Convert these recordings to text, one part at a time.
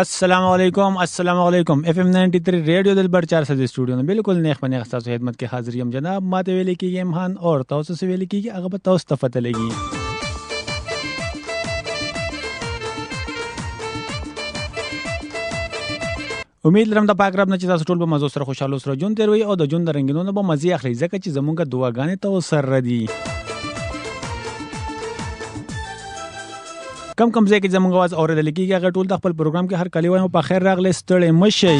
अस्सलाम वालेकुम FM 93 रेडियो दिलबर 400 स्टूडियो में बिल्कुल नेक बने खसास खिदमत के हाजिर हम जनाब माते वेले की इमहान और तौस से वेले की अगब तौस तफत लगी उम्मीद लरम د پاک رب نه چې تاسو ټول به مزو سره خوشاله سره جون تیروي او د جون د رنگینونو به مزي اخلي ځکه چې زمونږه دعاګانې ته سر ردي کم ځای کې زمونږ आवाज اوریدل کیږي هغه ټول د خپل پروګرام کې هر کلی وایم په خیر راغلی ستړي مشي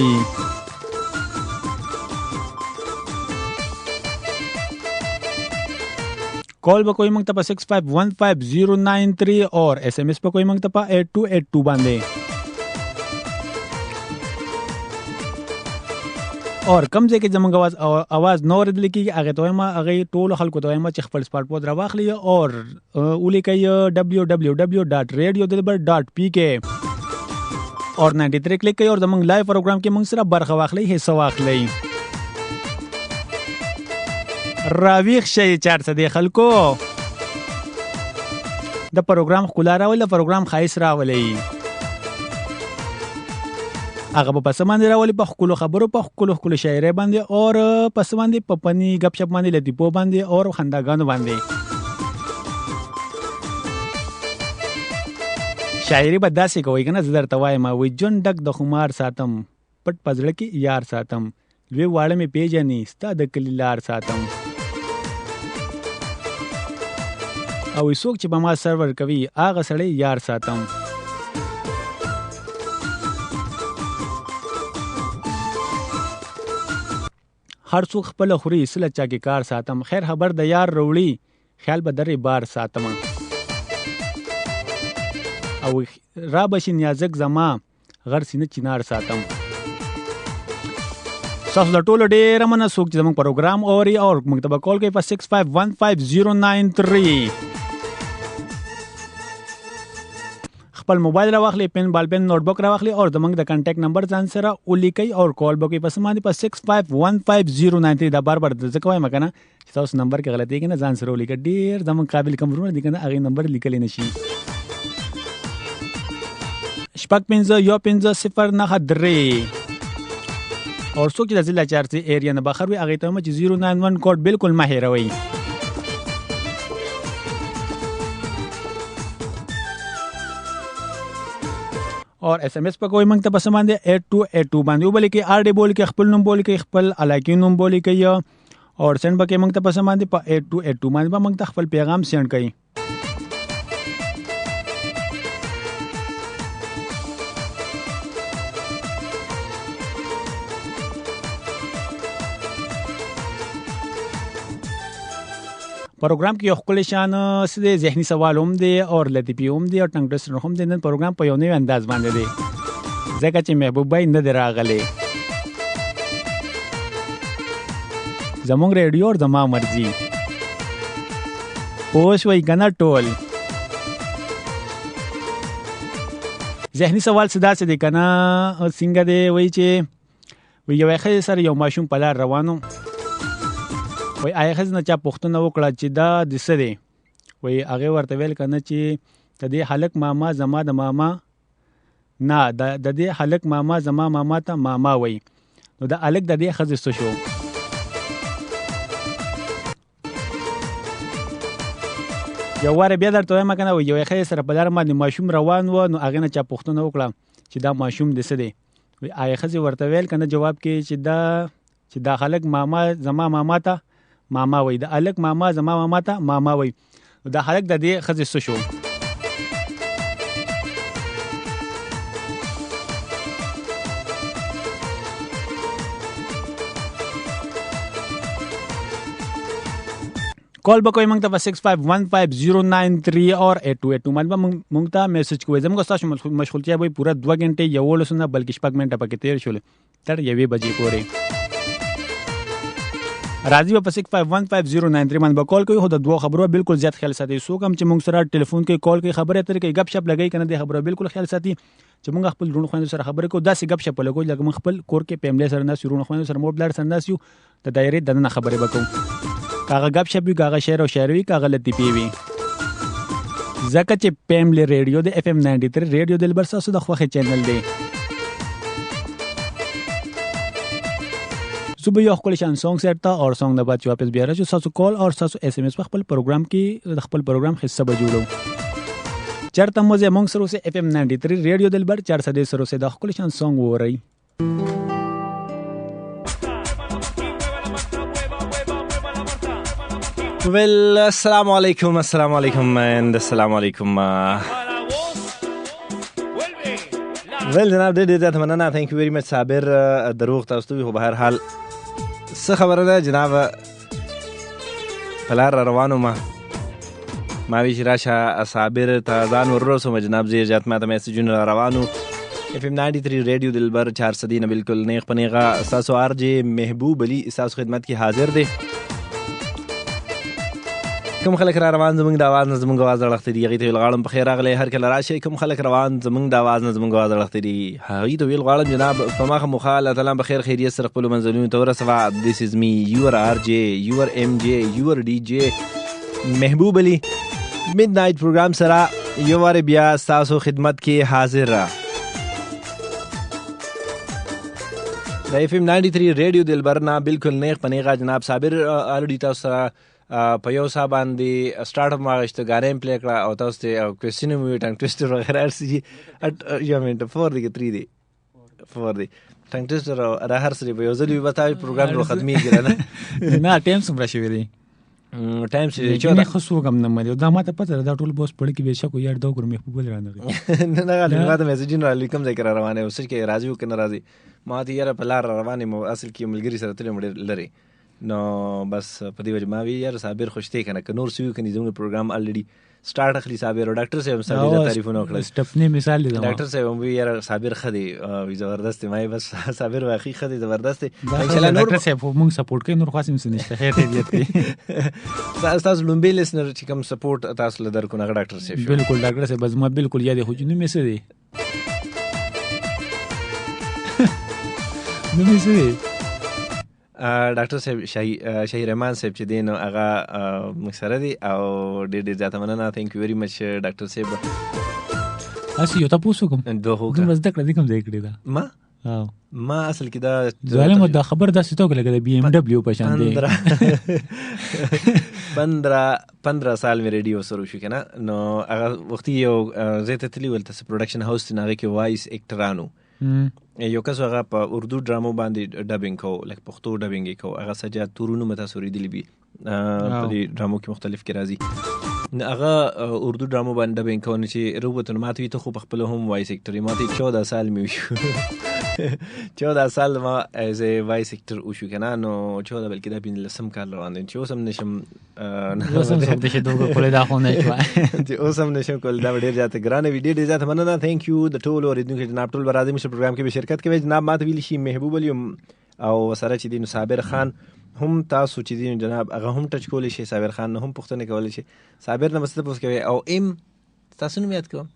کال به کوئی مونږ ته په 65150993 اور SMS په کوئی مونږ ته په 8282 باندې اور کم ځای کې زمونږ आवाज نو اوریدل کیږي هغه ته ما هغه ټول خلکو ته ما چې خپل سپارت پود راواخلي اور ولیکي www.radiodilbar.pk اور 93 کلیک کوي اور زمونږ لایو پروګرام کې موږ سره برخه واخلي حصہ واخلي راویخ شي 400 خلکو د پروګرام خلا راولي پروګرام خایس راولي هغه په پسماندې راولي په خپل خبرو په خپل شاعري باندې اور پسماندې په پني غپ شپ باندې لدی په باندې اور خنداګانو باندې شاعري به داسې کوي کنه زدر توای ما وي جون ډک د خمار ساتم پټ پزړه کې یار ساتم وی واړه می پیجنې ستا د کلیلار ساتم او څوک چې په ما سرور کوي هغه سړی یار ساتم هر څوک خپل خوري سله چا کې کار ساتم خیر خبر د یار وروړي خیال به درې بار ساتم او را بشي نیازک زما غر سینه چینار ساتم تاسو د ټولو ډېر مننه څوک چې زموږ پروګرام اوري او موږ ته کال کوي په 65150993 خپل موبایل راواخلي پن بال پن نوٹ بک راواخلي او زموږ د کانټیکټ نمبر ځان سره ولیکي او کال بک په سمانه په 65150993 دا بار ځکه وایم کنه چې تاسو نمبر کې غلطي کنه ځان سره ولیکي ډېر زموږ قابل کمرونه دي کنه هغه نمبر لیکل نشي شپږ 5 یو 5 0 9 3 اور څوک چې د ضلع چارسي ایریا نه بخر وي هغه ته چې 091 کوډ بالکل مه هېروئ اور SMS په کوئی منګ ته پس باندې 8282 باندې وبل کې RD بول کې خپل نوم بول کې خپل علاقې نوم بول کې اور سند بکې منګ ته پس باندې په 8282 باندې منګ ته خپل پیغام سند کړئ پروګرام کې یو خپل شان سده ذهني سوال هم دي او لطیفي هم دي او ټنګ ټسټر هم دي نن پروګرام په یو نوې انداز باندې دي ځکه چې محبوب بھائی نه دراغله زموږ ریډیو اور زما مرزي پوښ وای کنه ټول ذهني سوال صدا څه دي کنه څنګه دی وای چې وی یو خې سره یو ماشوم په لار روانو وای آیخز نه چا پښتنه وکړه چې دا د سره وای هغه ورته ویل کنه چې د دې حلق ماما زما د ماما نه د دې حلق ماما زما ماما ته ماما وای نو د الک د دې خزسته شو یو واره بیا درته وایم کنه وای یو خې سره په لار باندې ماشوم روان و نو هغه نه چا پښتنه وکړه چې دا ماشوم د سره وای آیخز ورته ویل کنه جواب کې چې دا حلق ماما زما ماما ته ماما وای د الک ماما زما ماما ته ماما وای دا حلق د دې خزسته شو کال بکوي مونږ ته 65150993 اور 8282 باندې مونږ ته میسج کوئ زموږ تاسو مشغولتیا به پورا 2 غنټه یو لسنه بلکې شپږ منټه پکې تیر شول تر یوې بجې پورې راځي په 65150993 باندې کال کوي هو د دوه خبرو بالکل زیات خیال ساتي سو کوم چې موږ سره ټلیفون کې کال کوي خبره تر کې غب شپ لګي کنه د خبرو بالکل خیال ساتي چې موږ خپل ډرون خويند سره خبره کوو داسې غب شپ لګو لکه موږ خپل کور کې پیملې سره نه سرونه خويند سره موبایل سره نه سيو د دایره دنه خبره وکړو کاغه غب شپ وی کاغه شعر او شاعري کاغه لطیفي وی زکه چې پیملې ریډیو د FM 93 ریډیو دلبر ساسو د خوخه چینل دی صبح یو خپل شان سونګ سیټ تا اور سونګ نه بعد چې واپس بیا راځو تاسو کال او تاسو اس ام اس په خپل پروګرام کې د خپل پروګرام حصہ به جوړو چرته مو زه مونږ سره اف ام 93 ریډیو دلبر 400 سره د خپل شان سونګ ووري Well, assalamu alaikum and assalamu alaikum. Well, جناب ډېر زیات مننه. Thank you very much صابر. دروغ تاسو ته خو به هر حال څه خبره ده جناب په لار روانو ما وی چې راشه صابر ته ځان ورسوم جناب ډېر زیات ما ته میسجونه روانو FM 93 ریډیو دلبر 400 نه بالکل نیغ پنیغه تاسو آر جی محبوب علي تاسو خدمت کې حاضر دی کوم خلک را روان زمونږ د اواز نه زمونږ اواز اړخته دي هغوی ته ویل غواړم پخیر راغلی هر کله راشئ کوم خلک روان زمونږ د اواز نه زمونږ اواز اړخته دي هغوی ته ویل غواړم جناب په مخه مخه الله تعالی بخیر خیریت سره خپلو منزلونو ته ورسوه This is me, your RJ, your MJ, your DJ محبوب علي midnight پروګرام سره یو وارې بیا ستاسو خدمت کې حاضر را د FM 93 ریډیو دلبر نه بالکل نیغ پنیغه جناب صابر الریډي تاسو سره په یو سا باندې سٹارټ اپ ما غشته غارم پلی کړه او تاسو ته کوېسچن مو ټنګ ټویسټر وغیرہ ارسي یو منټ 4 دی 3 دی 4 دی ټنګ ټویسټر را هر سری په یو ځل وي بتاوي پروګرام رو ختمي کړه نه ټایم څومره شوی دی ټایم چې نه خصو کوم نه مې دا ماته پته دا ټول بوس پړ کې به شکو یار دا ګرمه په بل رانه نه غالي ما ته میسجین را لیکم ذکر روانه اوس کې راځي او کنه راځي ما ته یاره په لار روانه مو اصل کې ملګری سره تل مړ لري نو بس په دې وجه ما وی یار صابر خوشته کنه ک نور سوي کني زموږ پروګرام الریډي سٹارټ اخلي صابر او ډاکټر صاحب سره تعریفونه وکړل سټپنی مثال دی ډاکټر صاحب وی یار صابر خدي وی زبردست ما بس صابر واقعي خدي زبردست ان شاء الله نور ډاکټر صاحب موږ سپورټ کوي نور خاصم سنشته خیر دې کوي تاسو لومبي لیسنر چې کوم سپورټ تاسو لدر کو نه ډاکټر صاحب بالکل ډاکټر صاحب بس ما بالکل یاد هو چې نو مې څه دی نو مې څه دی ډاکټر صاحب شاهی رحمان صاحب چې دی نو هغه موږ سره دی او ډېر زیاته مننه تھینک یو ویری مچ ډاکټر صاحب اسی یو تاسو کوم دوه زده کړې کوم ځای کړی دا ما اصل کې دا ظالم دا خبر دا ستو کې لګا بي ام دبليو په شان دی 15 سال مې ریډیو سره شو کنه نو هغه وخت یو زه ته تلی ولته پروډکشن هاوس نه کې وایس اکټرانو یو کس هغه په اردو ډرامو باندې ډبینګ کو لکه پښتو ډبینګ کو هغه سجاد تورونو متاثر دي بي په دې ډرامو کې مختلف کې راځي هغه اردو ډرامو باندې ډبینګ کو نه چې روبوتونه ماته ته خو په خپل هم وایس اکټر ماته 14 سال مې وشو 14 سال ما از ا وایس اکټر وشو کنه نو 14 بلکې دا بین لسم کال روان دي چې اوسم نشم د شه دوه کولای دا خو نه چې اوسم نشم کول دا ډیر زیات ګرانه وی ډیر زیات مننه ثانک یو د ټول اوریدونکو جناب ټول برادر مشه پروګرام کې به شرکت کوي جناب ماته ویل شي محبوب علي او سره چې دین صابر خان هم تاسو چې دین جناب هغه هم ټچ کولی شي صابر خان هم پښتنه کولی شي صابر نه مست پوس کوي او ام تاسو نو یاد کوم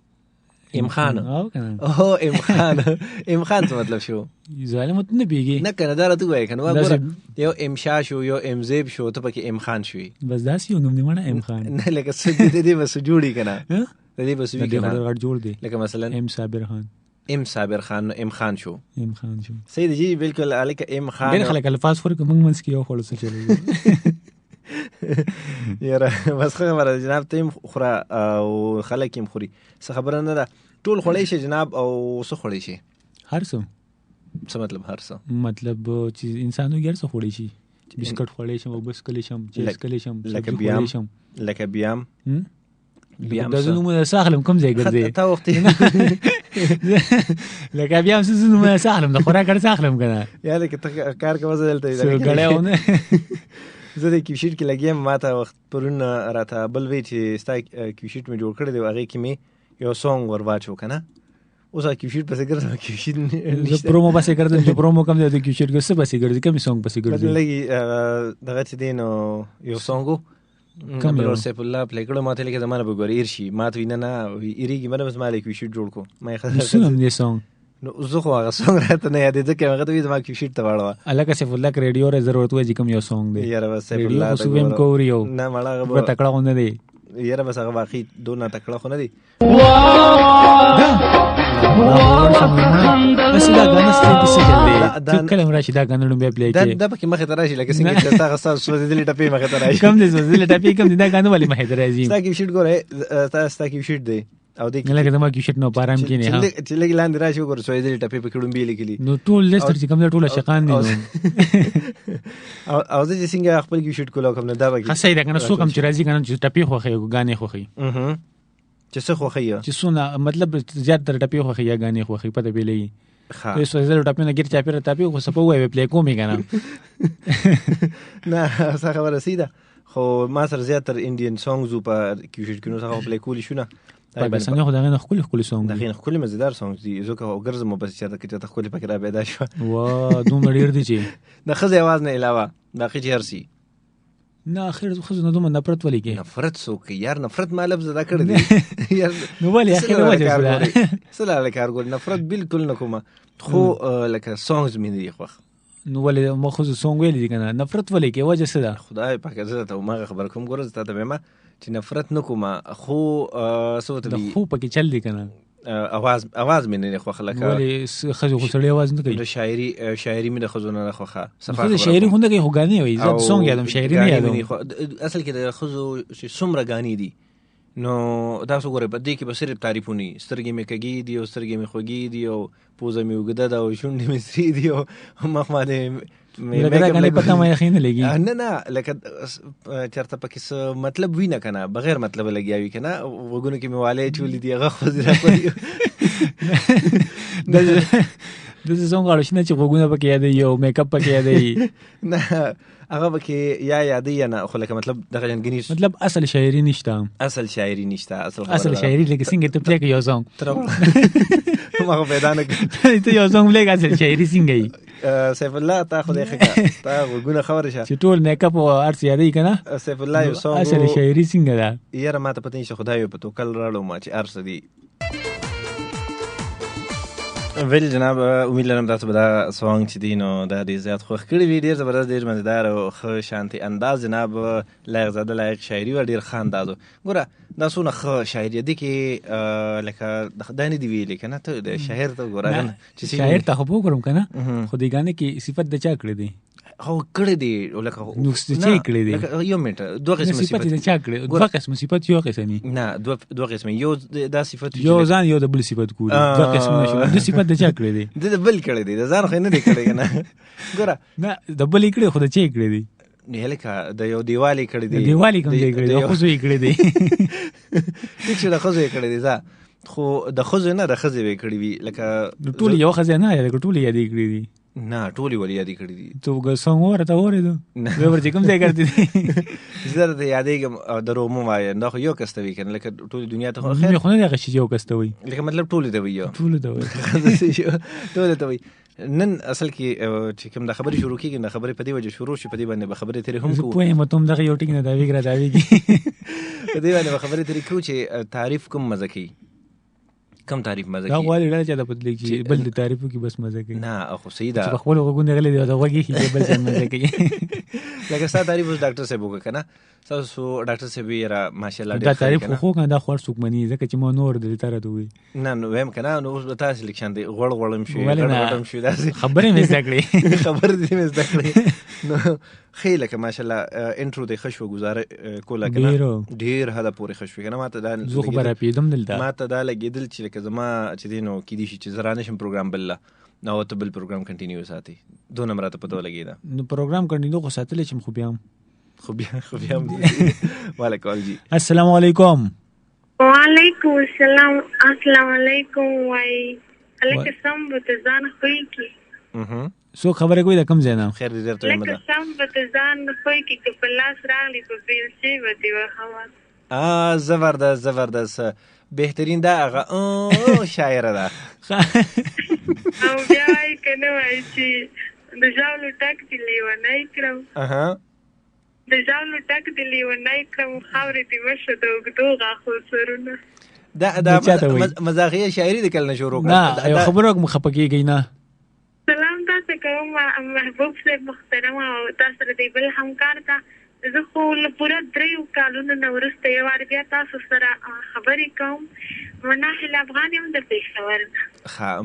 ام خان او ام خان ام خان څه مطلب شو ظالمت نه بیږي نه کنه دا راته وای کنه وګوره یو ام شاه شو یو ام زیب شو ته پکې ام خان شوی بس داسې یو نوم نیمه ام خان نه لکه څه دې بس جوړی کنه دې بس وی کنه غړ جوړ دی لکه مثلا ام صابر خان ام خان شو صحیح دی بالکل الک ام خان ډېر خلک الفاظ فرق موږ منځ کې یو خړل څه چلی یاره بس خبره جناب تیم خورا او خلک هم خوري څه خبره نه ده ټول خړې شي جناب او څه خړې شي هر څه مطلب هر څه مطلب چې انسانو ګر څه خړې شي بسکټ خړې شم او بس کلی شم چیز کلی شم لکه بیام د زنو مې ساخلم کوم ځای ګرځي تا وخت لکه بیام څه زنو مې ساخلم د خوراک کار ساخلم کنه یاره کې کار کوم ځای دلته غړېونه زه د کیوشیټ کې لګیم ماته وخت پرون راته بل وی چې ستا کیوشیټ مې جوړ کړی دی هغه کې مې یو سونګ ور واچو کنه اوس کیوشیټ پسې ګرځم کیوشیټ زه پرومو پسې ګرځم چې پرومو کوم دی د کیوشیټ کې څه پسې ګرځي کوم سونګ پسې ګرځي لګي دغه چې دی نو یو سونګو کوم یو سیف الله پلی کړو ماته لکه زمانه به ګوریر شي ماته وینه نه ایریږي مله بس مالک کیوشیټ جوړ کو مې خبره سنم دې سونګ نو زه خو هغه سونګ راته نه یادې ځکه هغه ته وې زما کیوشیټ ته واړه الکه سیف الله ریډیو ر ضرورت وې کوم یو سونګ دی یاره بس سیف الله ته ویم کوریو نه مړه په تکړه غونډه دی یاره بس هغه واقعي دونه تکړه خو نه دی. بس دا غانا ستې څه چل دی چې کله راشي دا غانا نوم بیا پلی کې دا پکې مخې ته راشي لکه څنګه چې تاسو سوځېدلې ټپې مخې ته راشي. کم دې سوځېدلې ټپې کم دې دا غانا ولې مخې ته راځي؟ ستا کې شیټ ګوره تاسو تا کې شیټ دی او دې لکه زما کې شیټ نو پارام کې نه ها چې لګي لاندې راشي وګوره سوځېدلې ټپې په کډون بیل کې نو ټول لستر چې کوم ټول شقان دي او زه چې څنګه خپل کې شیټ کولو کوم نه دا وګي خاصه دا کنه سو کم چې راځي کنه چې ټپې خوخي غانې خوخي چې څه خوخي چې سونه مطلب زیات تر ټپې خوخي یا غانې خوخي پته بیلې ها په سوځل ټپې نه ګر چا پیره ټپې خو سپو وای پلی کومې کنه نه څه خبره سیده خو ما سره زیات تر انډین سانګز په کې شیټ کینو څنګه پلی کولی شو نه پاکستاني خو دغه خپل سونګ دغه خپل مزیدار سونګ دي زه که وګرځم بس چې ته خپل فکر پیدا شو وا دومره ډیر دي چې د خزه आवाज نه علاوه باقي چیرسي نه اخر خو نه دومره نفرت ولې کې نفرت سوک یار نفرت ما لفظ دا کړی دی یار نو ولې اخر وجه سره کار ګور نفرت بالکل نه کوم خو لکه سونګز مې دی خو نو ولې مخ خو سونګ ویل دي کنه نفرت ولې کې وجه څه ده خدای پاک زه ته ما خبر کوم ګور زه ته ما چې نفرت نکوم خو سوت دی خو پکې چل دی کنه आवाज مې نه خو خلک ولې خزو خو سړی आवाज نه کوي شاعري مې د خزونه نه خوخه صفه شاعري خو نه کوي خو غانې وي زه سونګ یادم شاعري نه یادم اصل کې د خزو چې څومره غانې دي نو دا څو غره په دې کې به صرف تعریفونه سترګې مې کګي دي او سترګې مې خوږي دي او پوزه مې وګده دا او شونډې مې سری دي او مخ باندې لکه غلې پتا مې یقین لګي نه لکه چرته پکې څه مطلب وینه کنه بغیر مطلب لګیاوي کنه وګونو کې مې والي چولې دی هغه خو زیرا کوي د زنګ غاړه شنه چې وګونه پکې یاد یو میک اپ پکې یاد نه هغه پکې یا یادې نه خو لکه مطلب دغه جنګنیش مطلب اصل شاعري نشته اصل شاعري لکه څنګه ته پلی کې یو زنګ تر ما پیدا نه ته یو زنګ لګا اصل شاعري څنګه سیف الله تا خو دې خکه تا وګونه خبره شه چې ټول میک اپ او ارت یادې کنه سیف الله یو سونګ اصل شاعري څنګه ده یاره ما ته پته نشي خدای په توکل راړو ما چې ارس دي ویل جناب امید لرم تاسو به دا سونګ چې دی نو دا ډېر زیات خوښ کړی وي ډېر زبردست ډېر مزیدار او ښه شانتي انداز جناب لایق زاده لایق شاعري و ډېر ښه انداز ګوره دا څونه ښه شاعري دی کې لکه دا نه دی ویلې که نه ته د شاعر ته ګوره چې شاعر ته خو به وګورم که نه خو دې ګانې کې صفت د چا کړی دی هو کړی دی لکه نو څه یې کړی دی یو منټ دوه قسمه صفت د چا کړی دوه قسمه صفت یو قسمه نه دوه قسمه یو دا صفت یو ځان یو د بل صفت کوي دوه قسمه شو د صفت د چا کړی دی د بل کړی دی د ځان خو نه دی کړی نه ګوره نه د بل کړی خو د چا کړی دی نه لکه د یو دیوالي کړی دی دیوالي کوم دی کړی دی خو زوی کړی دی چې د خو زوی کړی دی ځا خو د خو نه د خزه وی کړی وی لکه ټول یو خزه نه یا ټول یادې کړی دی نه ټولي ولې یادې کړې دي تو څنګه ورته اورېدو زه ورته کوم ځای کړی دي زه درته یادېږم درو مو وایم دا خو یو کس ته وي کنه لکه ټولې دنیا ته خیر خو نه دغه شی یو کس ته وي لکه مطلب ټولې ته وي ټولې ته وي نن اصل کې چې کوم د خبرې شروع کیږي د خبرې په دې وجه شروع شي په دې باندې به خبرې ترې هم کوو په یوه متوم دغه یو ټیک نه دا ویګرا دا ویږي په دې باندې به خبرې ترې کوو چې تعریف کوم مزه کوي کم تعریف مزه کوي دا غواړي ډېر چې د پدلې کې بل د تعریفو کې بس مزه کوي نه خو صحیح ده چې خپل وګونه غلې دی دا وږي چې بل څه مزه کوي لکه ستا تعریف اوس ډاکټر صاحب وکړه کنه تاسو ډاکټر صاحب یې را ماشاءالله دا تعریف خو کنه دا خور څوک مني ځکه چې مو نور د تر ته وي نه نو ویم کنه نو اوس به تاسو لیکشن دی غړم شي غړم شي دا خبرې مې زده کړې خبرې مې زده کړې نو خیله که ماشاءالله انټرو د خشو گزاره کوله کنه ډیر هدا پورې خشو کنه ماته دا زه خو برا پیدم دلته ماته دا لګیدل چې لکه زما چې دینو کې دي چې زرانه شم پروګرام بل نو ته بل پروګرام کنټینیو ساتي دوه نمبر ته پته لګیدا نو پروګرام کنټینیو خو ساتل چې خو بیا وعلیکم جی السلام علیکم وعلیکم السلام السلام علیکم وای الک سم بت ځان خوې کی سو خبره کوي د کم ځای نه خیر دې درته مده لکه سم بت ځان خوې کی په لاس راغلی په بیل شي ودی وخوا زبردست بهترین دا هغه شاعر ده او بیا وای کنه وای چې د ژاولو ټک دی لیونای کړم د ژاولو ټک دی لیونای کړم خاورې دی وشه د وګدو غاخو سرونه دا مزاحیه شاعري د کله شروع کړه نه یو خبره کوم خپکیږي نه سلام تاسو کوم محبوب صاحب محترم او تاسو د بل همکار ته زه خو له پوره 3 کالونو نه وروسته یو وار بیا تاسو سره خبرې کوم. مناهل افغان یم د پېښور نه.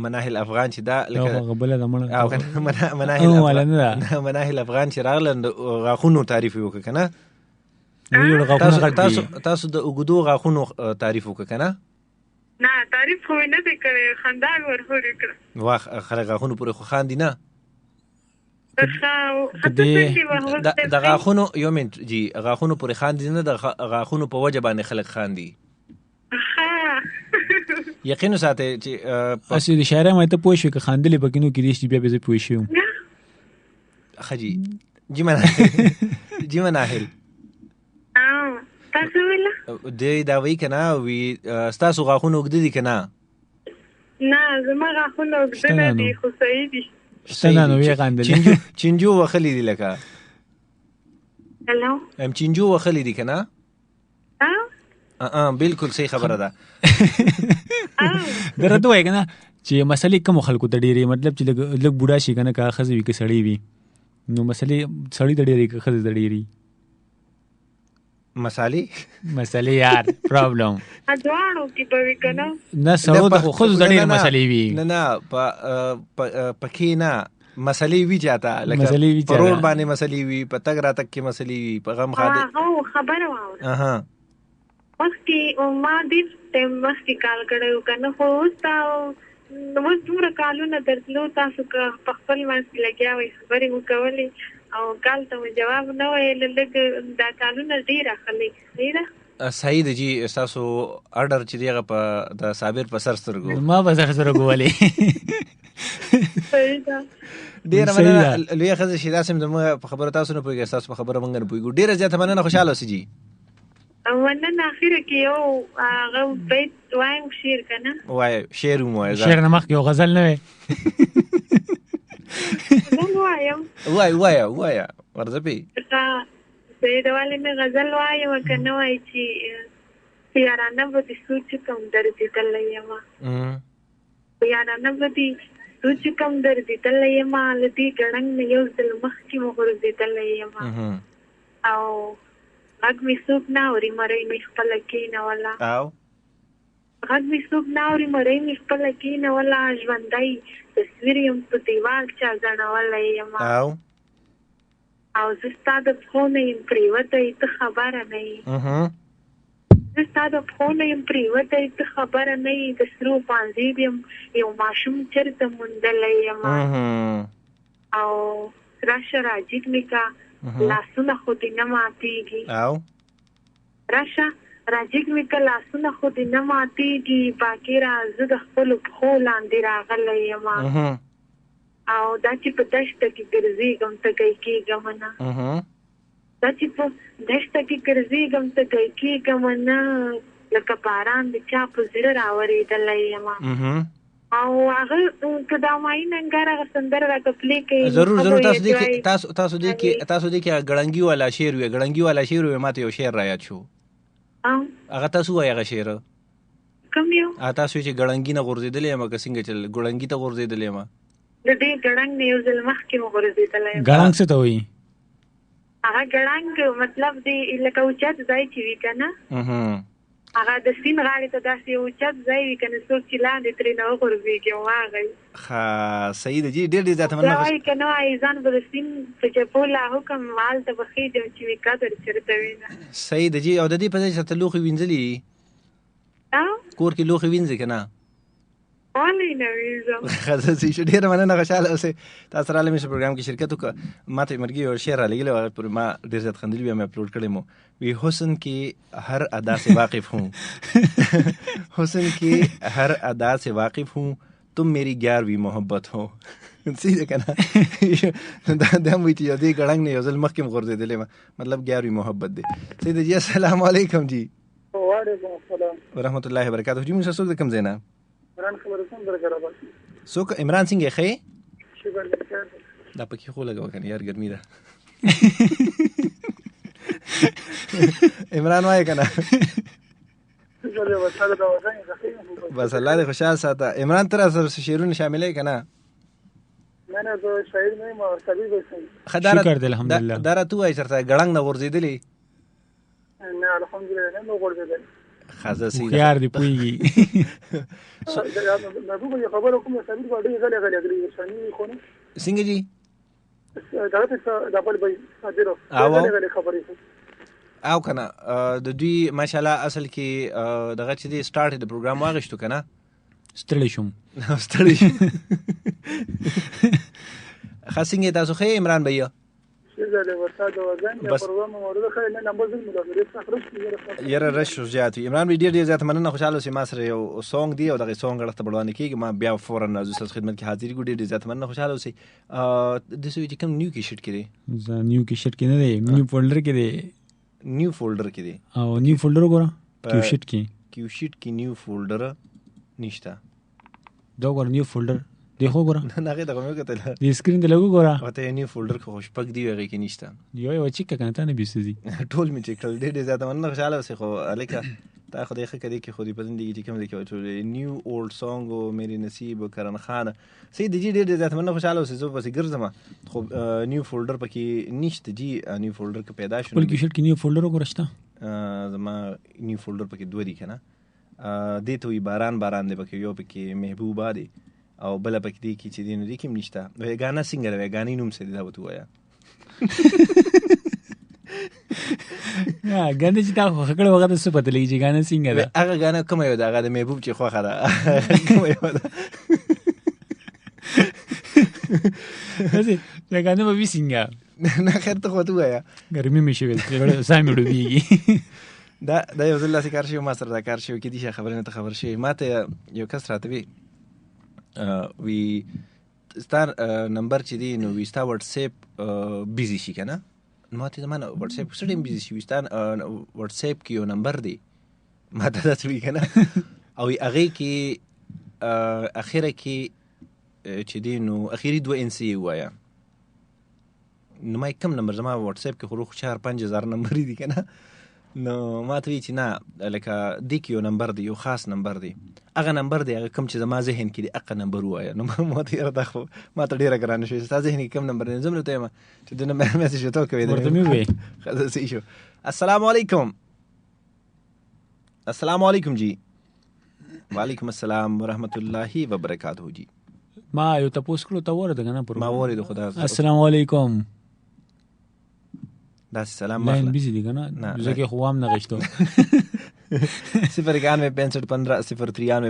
مناهل افغان چې دا لکه بله د مړه مناهل افغان چې راغله د غاښونو تعریف یې وکړه که نه؟ تاسو د اوږدو غاښونو تعریف وکړه که نه؟ نه تعریف خو مې نه دی کړی، خندا مې ورپورې کړه. واه خلک غاښونو پورې خو خاندي نه؟ د غاښونو یو منټ جی غاښونو پورې خاندي نه، د غاښونو په وجه باندې خلک خاندي. یقین ساتئ چې اسې د شاعره مې ته پوه شوې که خاندلې پکې نو کېدای شي بیا به زه پوه شوم. ښه جي جی مناهل تاسو ویله دی دا وایي که نه وي ستاسو غاښونه اوږده دي که نه؟ نه زما غاښونه اوږده نه دي خو صحیح دي. شته نه نو ویې خاندلې. چینجو وخلي دي لکه هلو چینجو وخلي دي که نه؟ بالکل صحیح خبره ده. درته وایي که نه چې مسلې کومو خلکو ته ډېرې مطلب چې لږ بوډا شي که نه که ښځې وي که سړی وي نو مسلې سړي ته ډېرې که ښځې ته ډېرې مسلې یار پرابلم دواړو کې به وي که نه؟ نه سړو ته خو ښځو ته ډېرې مسلې وي. نه پکې نه مسلې وي چاته لکه په روډ باندې مسلې وي، په تګ راتګ کې مسلې وي، په غم خاده. خبره واوره مخکې ما ډېر ټایم مخکې کال کړی و که نه، خو اوس دومره کالونه درتلو تاسو که په خپل منځ کې لګیا وئ خبرې مو کولې او کال ته مو جواب نه ویل، لږ دا کالونه ډېر اخلي. صحیح ده؟ صحیح ده جی. ستاسو اډر چې دی هغه په د صابر په سر سترګو ما په سر سترګو ولې صحیح ده. ډېره مننه لویه ښځه چې داسې زموږ په خبرو تاسو نه پوهېږئ، ستاسو په خبره موږ نه پوهېږو. ډېره زیاته مننه، خوشحاله اوسئ جي. مننه. اخره کې یو هغه بیت وایم شعر که نه؟ وایه شعر وموایه. شعر نه مخکې یو غزل نه وی؟ غزل وایم. وایه ورځه پې سید والي مې غزل وایم که نه وایي چې یارانه به دې سوچ کم درځېدلی یمه، یارانه به دې سوچ کم درځېدلی یمه، له دې ګړنګ نه یو ځل مخکې مو غورځېدلی یمه، او غږ مې څوک نه اوري مرۍ مې خپله کېنوله، غږ مې څوک نه اوري مرۍ مې خپله کېنوله، ژوندی تصویر یم په دیوال چا ځړولی یمه، او زه ستا د پښو نه یم پرېوتی ته خبره نه یې، زه ستا د پښو نه یم پرېوتی ته خبره نه یې، د سرو پانځیب یم یو ماشوم چېرته موندلی یمه، او راشه راجګ مې کا لاسونه خو دې نه ماتېږي، راشه راجګ مې که لاسونه خو دې نه ماتېږي، باقي را زه د خپلو پښو لاندې راغلی یمه، او دا چې په دشته کې ګرځېږم ته ګی کېږم نه، دا چې په دشته کې ګرځېږم ته ګی کېږم نه، لکه باران د چا په زړه راورېدلی یمه، او هغه که دا مایي ننګر هغه سندره راته پلې کوي. ضرور تاسو دې کې ګړنګي والا شعر وي، ګړنګي والا شعر وي. ماته یو شعر را یاد شو، هغه تاسو وایي هغه شعر کوم یو؟ تاسو چې ګړنګي نه غورځېدلی یم که څنګه چې ګړنګي ته غورځېدلی یم؟ د دې ګړنګ نه یو ځل مخکې مو غورځېدلی یم. ګړنګ څه ته وایي؟ هغه ګړنګ مطلب دی لکه اوچت ځای چې وي که نه، هغه د سیند غاړې ته داسې یو اوچت ځای وي که نه، څوک چې لاندې ترې نه وغورځېږي او هغه وي. صحیح ده جي. ډېر زیاته مننه. وایي که نه وایي ځان به د سیند په چپو لا حکم هلته به خېږم چې وي قدر چېرته وینه. صحیح ده جي. او د دې په ځای چې ته لوښي وینځلي کور کې لوښي وینځې که نه؟ ولې نه وینځم. ډېره مننه، خوشحاله اوسئ. تاسو راغلی مې پروګرام کې شرکت وکړه. ما ته مرګي یو شعر رالیږلی و، هغه پورې ما ډېر زیات خندلي وي، مې اپلوډ کړی مو. وی حسن کی ہر ادا سے واقف ہوں، حسن کی ہر ادا سے واقف ہوں، تم میری 11ویں محبت ہو. صحیح ده که نه؟ دا هم وایي چې یو دې ګړنګ نه یو ځل مخکې م غورځېدلی یم، مطلب 11ویں محبت دی. صحیح ده جي. السلام علیکم جي. وعلیکم السلام ورحمت الله وبرکاته. جي موږ څوک د کوم ځای نه؟ عمران خبره کوم درګرابه. څوک؟ عمران څنګه یې ښه یې؟ شکر دې. دا پکې خو لګوه که نه یار ګرمي ده. عمران وایه که نه؟ بس الله دې خوشحال ساته. عمران ته راسره شعرونه شاملوي که نه؟ نه زه شاعر نه یم او طبیب یم. شکر دی الحمدلله. دا راته وایي چېرته ګړنګ نه غورځېدلې؟ نه الحمدلله نه مې غورځېدلی. ښځه هوښیار دی پوهېږي. محبوبه یو خبره کوم طبیب به ډېرې غلې غلې غلې ورساني خو نه څنګه جي دغه ته د بل به حاضرو غلې غلې خبرې او کنه د دوی ماشاءالله اصل کې دغه چې دی سٹارټ د پروګرام واغښتو کنه ستړی شوم خاصنګ تاسو خې عمران بھیا شزاله ورته وزن یا پروګرام مورده خې نه نمبر زم مدافعت خرج یره رش زیات عمران ډیر ډیر زیات مننه خوشاله سي ما سره یو سونګ دی او دغه سونګ غلطه بړوانه کیږي ما بیا فورا تاسو خدمت کې حاضر ګډ ډیر زیات مننه خوشاله سي د سوي چې کوم نیو کې شټ کړي نیو کې شټ کې نه دی نیو فولډر کې دی نیو فولډر کې دی او نیو فولډر ګوره کیو شټ کې نیو فولډر نشته دا ګور نیو فولډر دیخو ګوره نه هغه دغه مې کتل د سکرین ته لګو ګوره او ته نیو فولډر خو شپږ دی هغه کې نشته یو چیک کنه ته نه بیسږي ټول می چیک کړل ډېر زیات مننه خوشاله اوسې خو الکه تا خو دغه کړي کې خو دې په زندګي کې کوم دی کې نیو اولډ سونګ او مېری نصیب کرن خان سي د جی ډېر زیات مننه خوشاله اوسې زه پسې ګرځم خو نیو فولډر پکې نشته جی نیو فولډر کې پیدا شو بلکې شټ کې نیو فولډر وګورشته زما نیو فولډر پکې دوه دي کنه دې ته وی باران دی پکې یو پکې محبوبا دی او بل پکې دی کې چې دین دې کې نشته وګانا سنگر وګانی نوم څه دی دا وته وایا یا غانا چې تا خو کړه وغه څه پته لګی چې غانا سنگر هغه غانا کوم یو دا هغه د محبوب چې خو خره کوم یو دا دا غانا به سنگر نه خیر ته خو ته وایا ګرمي مې شي ول سامي ډوبېږي دا یو ځل لاسي کار شي ما سره دا کار شي کې دي خبرې نه خبر شي ماته یو کس راته وی ستار نمبر چې دی نو وی ستا واتس اپ بیزی شي کنه نو ماته زمانه واتس اپ سره بیزی شي وی ستا واتس اپ کې یو نمبر دی ماته دا څه وی کنه او هغه کې اخیره کې چې دی نو اخیری 2 ان سی وایا نو ما کوم نمبر زما واتس اپ کې خو 4-5000 نمبر دي کنه نو ما ته وی چې نه لکه د کیو نمبر دی یو خاص نمبر دی هغه نمبر دی هغه کوم چې زما ذهن کې دی هغه نمبر وایا نو ما ته یره خو ما ته ډیره ګرانه شو تاسو ذهن کې کوم نمبر نه زموږ ته ما چې د نمبر میسج ته کوي ورته مې وی خلاص شو السلام علیکم جی وعلیکم السلام ورحمت الله وبرکاتہ جی ما یو تاسو کړو ته ورته کنه پر ما ورې د خدا السلام علیکم دا سلام لاین بیزی دی کنه ځکه خو هم نه غشتو 091651503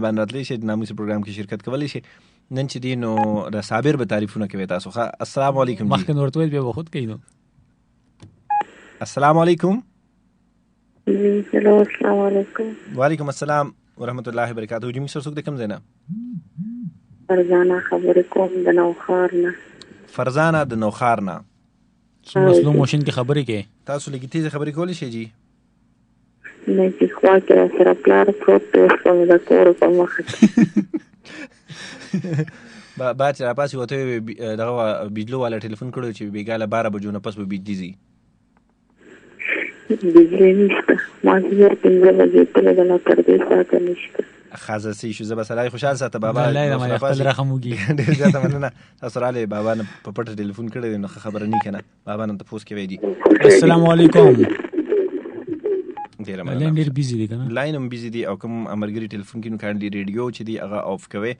باندې راتلی شي د ناموس پروګرام کې شرکت کولی شي نن چې دی نو د صابر به تعریفونه کوي تاسو ښه السلام علیکم مخکې ورته به خود کینو السلام علیکم هلو السلام علیکم وعلیکم السلام ورحمت الله وبرکاتہ جمی سر څوک د کوم زینا فرزانه خبرې کوم د نوخارنه فرزانه د نوخارنه سلو موشن کې خبرې کې تاسو لګی تیز خبرې کولی شي جی نه چې خوا کې سره پلار پروت په د کور په مخ با چې راپاسې وته دغه بجلو والا ټلیفون کړو چې بیګاله 12 بجو نه پس به بجلی زی بجلی نشته ما زیر 15 بجې ته لګلا تر دې ساعت نشته خازه سي شو زبا سلای خوشحال ساته بابا الله ما خپل رقم وګي ډیر زیاته مننه تاسو را لې بابا نه په پټ ټلیفون کړی نو خبره نه کنه بابا نن تاسو کې وی دي السلام علیکم ډیر مننه لاین ډیر بیزی دی کنه لاین هم بیزی دی او کوم امرګری ټلیفون کې نو کاندي ریډیو چې دی هغه اف کوي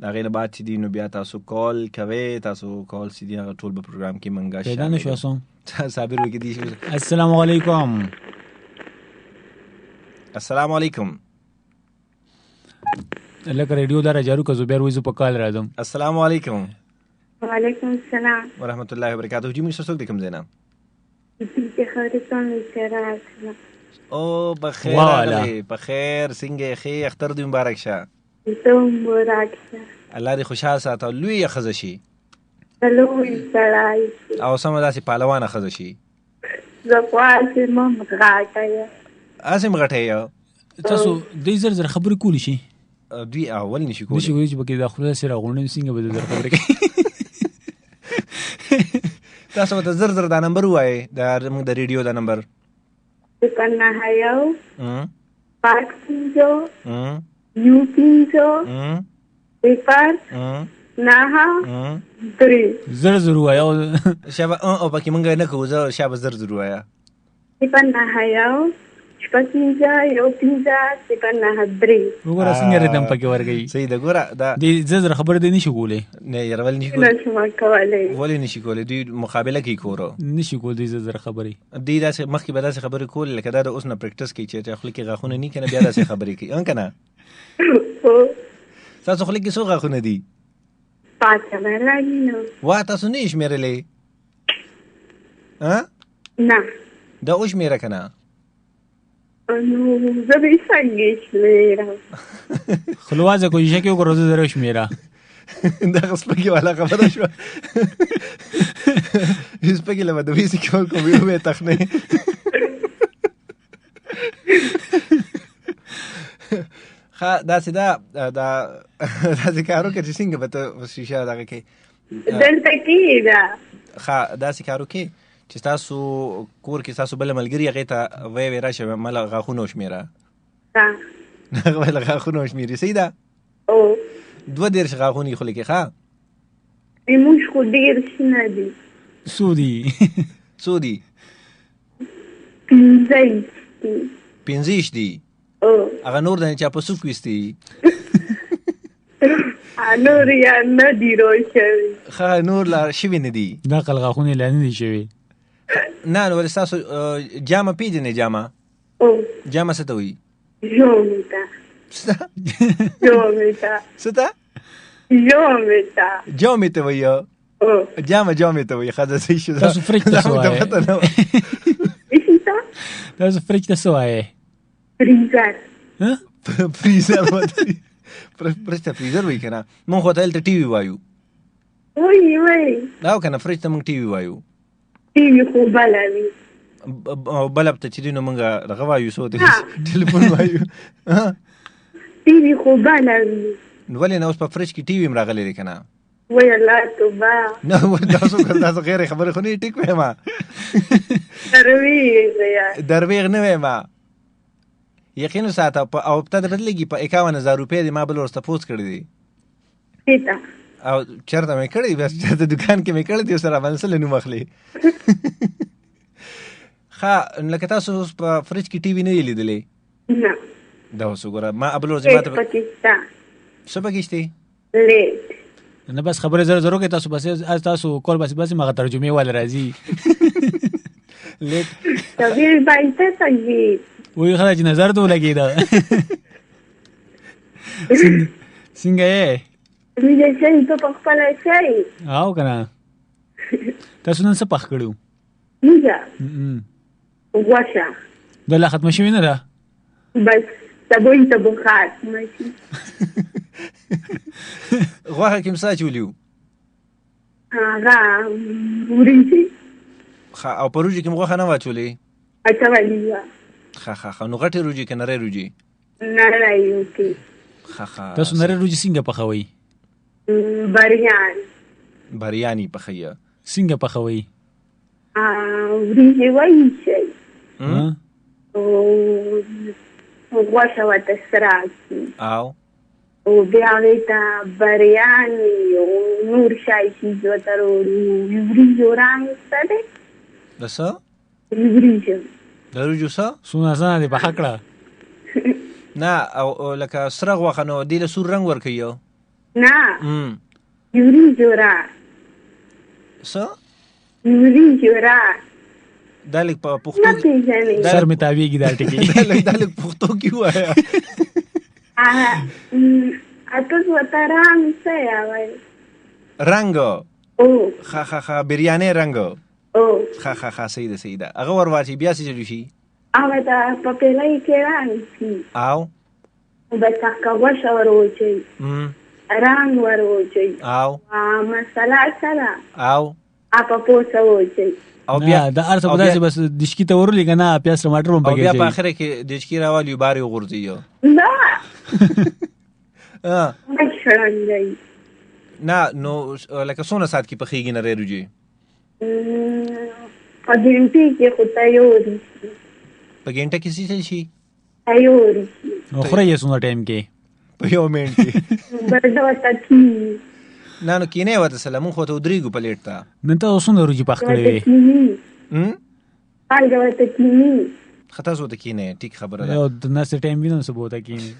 هغه نه بعد چې دی نو بیا تاسو کال کوي تاسو کال سي دی هغه ټول په پروګرام کې منګا شي پیدا نشو اسو صابر وګی دی السلام علیکم السلام علیکم لکه ریډیو دار جارو کا زبیر وایي په کال راځم السلام علیکم وعلیکم السلام ورحمت الله وبرکاتہ جی موږ څوک د کوم زینا چې خبرې کوم سره او بخیر بخیر څنګه خې اختر دې مبارک شه ته مبارک شه الله دې خوشاله ساته لوی خزه شي لوی سړی او سم داسې پهلوانه خزه شي زپاسه مم غاټه اسم غټه تاسو دې زر خبرې کولی شي دوی اول نشي کولی نشي کولی چې بګې د خپل سره غونډې څنګه به زر خبرې کوي تاسو ته زر دا نمبر وایي دا موږ د ریډیو دا نمبر پنه هيو پاک پینځو یو پینځو صفر نه درې زر زر وایا شابه او پکې مونږ نه کوو زه شابه زر زر وایا 0 شپږ پنځه یو پنځه 0 درې وګوره څنګه ریتم پکې ورګي صحیح ده ګوره دا دې زر خبر دې نشي کولای نه يرول نشي نه شم کولای ولې نشي کولای دوی مقابله کوي کورو نشي کولای زر خبري دې داسې مخکې به داسې خبرې کول لکه دا د اوس نه پریکټس کوي چې خپل کې غاخونه نه کنه بیا داسې خبرې کوي ان کنه تاسو خپل کې څو غاخونه دي پاتې راځي نو وا تاسو نه شمیرلې ها نه دا اوس شمیره کنه نو زه به څنګه شمیرم خلوازه کوی شکه وګورئ زره شمیره دا سپګي والا خبره شو سپګي له د ویسي کول کوم یو به تخنه خا دا سیدا کارو کې څنګه به ته شیشه دغه کې دلته کې دا خا دا کارو کې چې تاسو کور کې تاسو بل ملګری هغه ته وې راشه مل غاخونو شمیره ها هغه غاخونو شمیره سیدا او 2 غاخونی خو لکه ښا موږ خو ډیر شنه دي سودی پنځه دي او هغه نور د چا په سوق وستي نور یا نه دی روشي ښا نور لا شوی نه دي دا قلغاخونه لانی دي شوی نه نو تاسو جامه پیژنې جامه او جامه څه ته وي جومتا جامه ته وي جامه ته وي خاصه شي شو تاسو فرق تاسو وایي فریزر ها فریزر وای کنه مونږ هوټل ته ټي وي وایو وای دا کنه فرج ته مونږ ټي وي وایو ټي وي خو بلوي بلب ته چې دینو مونږ دغه وایو سو ټلیفون وایو ټي وي خو بلوي ولې نه اوس په فرج کې ټي وي مراغلې کنه وای الله توبه نه تاسو غیر خبره خو نه ټیک وېما درویغ نه وېما یقینا ساته او په تد بدلېږي په 51000 روپۍ د ما بل ورسته پوس کړی دی او چرته مې کړی بس چرته دکان کې مې کړی دی سره باندې سره نو مخلي ښا لکه تاسو په فرج کې ټي وي نه لیدلې نه دا اوس وګوره ما ابل ورځ ماته څه پکېشتي لیټ نه بس خبره زره کې تاسو بس تاسو کول بس مغه ترجمه ول راځي لیټ طویل باندې څنګه وی خلاص نظر ته لګیدا څنګه یې ویل شي ته په خپل شي او کنه تاسو نن څه پخ کړو نه واشه دا لا ختم شوی نه ده بس تبوي تبخات ماشي غوښه کوم څه چولیو هغه وريږي او پروژې کوم غوښه نه واچولې اچھا ولیا خا نو غټه روجي کنه ری روجي نه رايو کې خا تاسو نه روجي څنګه پخوي بریانی پخیا څنګه پخوي وريږي وایي شي او غوښه وته سراکي او بیا غیتا بریانی او نور شای شي وته وريږي ورانګ ستده دسه وريږي دروجو څه سونه زنه دی په حقړه نه او لکه سره غوښه نو دی له سور رنگ ورکيو نه یوري جورا دالک په پښتو سر می تاویږي دا ټکی دالک پښتو کې وایا اته وتران څه وای رنگ او خا بریانی رنگ او خا سیده هغه ورواچی بیا څه جوړ شي هغه دا په پلای کې راځي او بس هغه واشه وروچي رنگ وروچي او مساله سره او اپا پوسه وروچي او بیا دا ارته بداسه بس دشکی ته ورولې کنه پیاز ټماټر هم پکې بیا په اخر کې دشکی راوالي باري غورځيو نه نه نو لکه سونه سات کې پخېږي نه روجي په ګنټه کې خو تیاری په ګنټه کې څه شي خو یې سونه ټایم کې په یو منټ کې بردا وتا کی نه نو کینه وته سلام خو ته درېګو پلیټ تا نن ته اوسونه روجي پخ کړې هغه ورته کینی خطا زو ته کینه ټیک خبره ده یو د ناس ټایم وینم څه بوته کینی